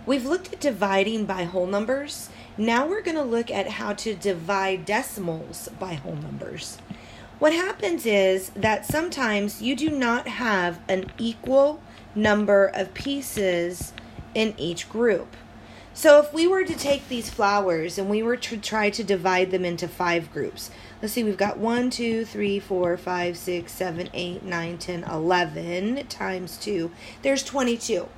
We've looked at dividing by whole numbers. Now we're going to look at how to divide decimals by whole numbers. What happens is that sometimes you do not have an equal number of pieces in each group. So if we were to take these flowers and we were to try to divide them into 5 groups, let's see, we've got 1, 2, 3, 4, 5, 6, 7, 8, 9, 10, 11 times 2. There's 22.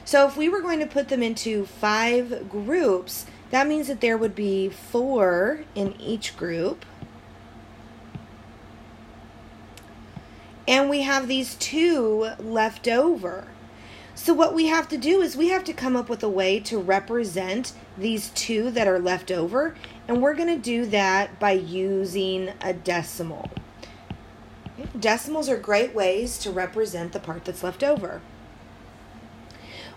So if we were going to put them into 5 groups, that means that there would be 4 in each group. And we have these 2 left over. So what we have to do is we have to come up with a way to represent these 2 that are left over. And we're going to do that by using a decimal. Decimals are great ways to represent the part that's left over.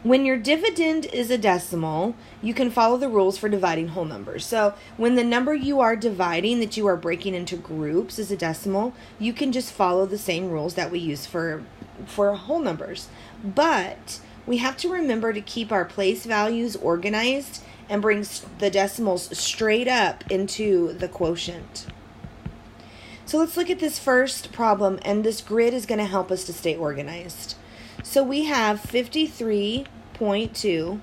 When your dividend is a decimal, you can follow the rules for dividing whole numbers. So when the number you are dividing that you are breaking into groups is a decimal, you can just follow the same rules that we use for whole numbers. But we have to remember to keep our place values organized and bring the decimals straight up into the quotient. So let's look at this first problem, and this grid is going to help us to stay organized. So we have 53.2,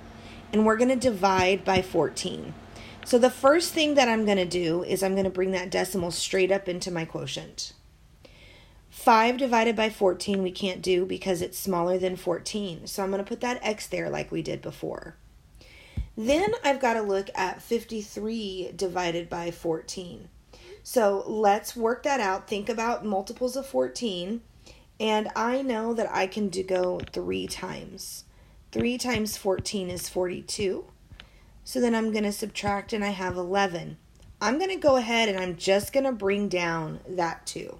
and we're going to divide by 14. So the first thing that I'm going to do is I'm going to bring that decimal straight up into my quotient. 5 divided by 14 we can't do because it's smaller than 14. So I'm going to put that X there like we did before. Then I've got to look at 53 divided by 14. So let's work that out. Think about multiples of 14. And I know that I can go 3 times. 3 times 14 is 42. So then I'm going to subtract and I have 11. I'm going to go ahead and I'm just going to bring down that 2.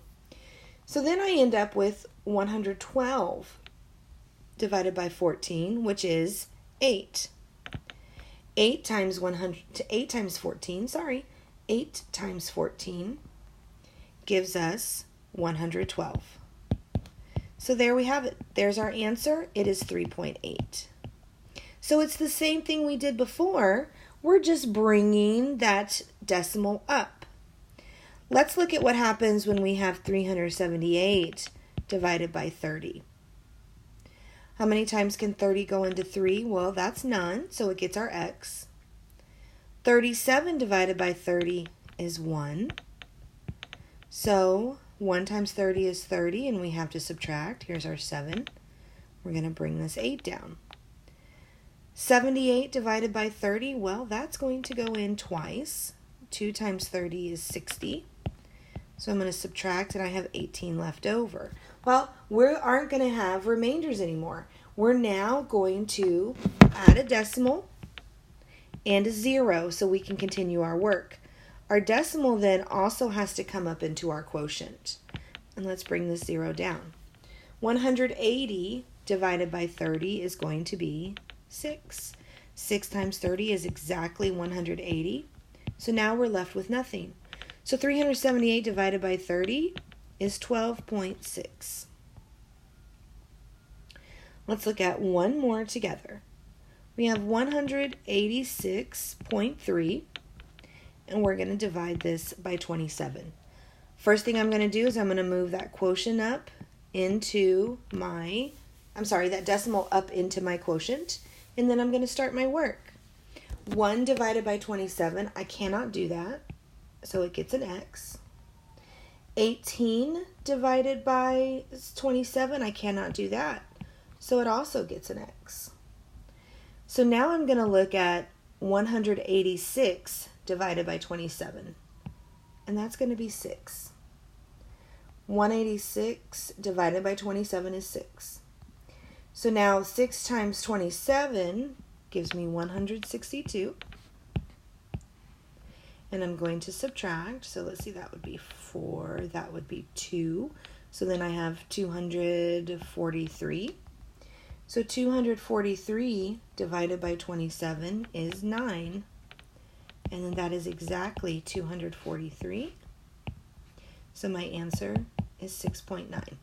So then I end up with 112 divided by 14, which is 8. 8 times 14 gives us 112. So there we have it. There's our answer. It is 3.8. So it's the same thing we did before. We're just bringing that decimal up. Let's look at what happens when we have 378 divided by 30. How many times can 30 go into 3? Well, that's none, so it gets our X. 37 divided by 30 is 1. So 1 times 30 is 30, and we have to subtract. Here's our 7. We're going to bring this 8 down. 78 divided by 30, well, that's going to go in twice. 2 times 30 is 60. So I'm going to subtract, and I have 18 left over. Well, we aren't going to have remainders anymore. We're now going to add a decimal and a 0 so we can continue our work. Our decimal then also has to come up into our quotient. And let's bring this 0 down. 180 divided by 30 is going to be 6. 6 times 30 is exactly 180. So now we're left with nothing. So 378 divided by 30 is 12.6. Let's look at one more together. We have 186.3, and we're going to divide this by 27. First thing I'm going to do is I'm going to move that quotient up into that decimal up into my quotient, and then I'm going to start my work. 1 divided by 27, I cannot do that, so it gets an X. 18 divided by 27, I cannot do that, so it also gets an X. So now I'm going to look at 186 divided by 27, and that's going to be 6. 186 divided by 27 is 6. So now 6 times 27 gives me 162. And I'm going to subtract. So let's see, that would be 4. That would be 2. So then I have 243. So 243 divided by 27 is 9. And then that is exactly 243. So my answer is 6.9.